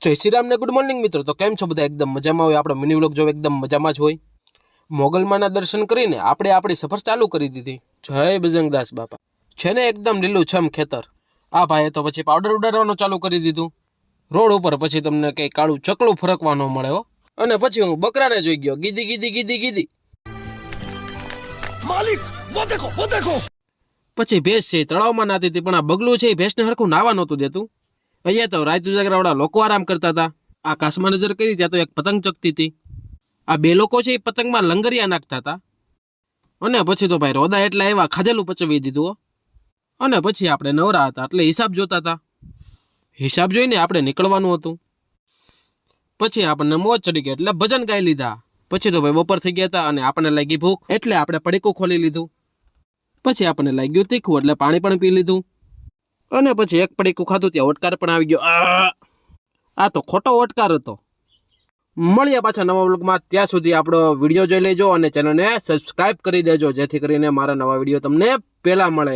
જય શ્રી રામ ને good morning મિત્રો। તો કેમ છો બધા? એકદમ મજામાં હોય। આપણો મિની વ્લોગ જો એકદમ મજામાં જ હોય। મોગલમાના દર્શન કરીને આપણે આપણી સફર ચાલુ કરી દીધી। જય બજરંગદાસ બાપા। છે ને એકદમ લીલુંછમ ખેતર। આ ભાઈએ તો પછી પાવડર ઉડાડવાનું ચાલુ કરી દીધું રોડ ઉપર। પછી તમને કંઈ કાળું ચકલું ફરકવા ન મળે હો। અને પછી હું બકરાને જોઈ ગયો, ગીધી ગીધી ગીધી ગીધી માલિક વો દેખો। પછી ભેંસ છે તળાવમાં નાતી હતી, પણ આ બગલું છે એ ભેંસને હરખું નાવા નહોતું દેતું। અહીંયા તો રાત ઉજાગરાવાળા લોકો આરામ કરતા હતા। આકાશમાં નજર કરી ત્યાં તો એક પતંગ ચગતી હતી। આ બે લોકો છે એ પતંગમાં લંગરિયા નાખતા હતા। અને પછી તો ભાઈ રોદા એટલા એવા ખાધેલું પચવી દીધું। અને પછી આપણે નવરા હતા એટલે હિસાબ જોતા હતા। હિસાબ જોઈને આપણે નીકળવાનું હતું। પછી આપણને મોજ ચડી ગઈ એટલે ભજન ગાઈ લીધા। પછી તો ભાઈ બપોર થઈ ગયા હતા અને આપણને લાગી ભૂખ એટલે આપણે પડીકું ખોલી લીધું। પછી આપણને લાગ્યું તીખું એટલે પાણી પણ પી લીધું। અને પછી એક પડીકું ખાધું ત્યાં ઓટકાર પણ આવી ગયો। આ તો ખોટો ઓટકાર હતો। મળીએ પાછા નવા વ્લોગમાં। ત્યાં સુધી આપણો વિડીયો જોઈ લેજો અને ચેનલને સબસ્ક્રાઇબ કરી દેજો, જેથી કરીને મારા નવા વિડીયો તમને પહેલા મળે।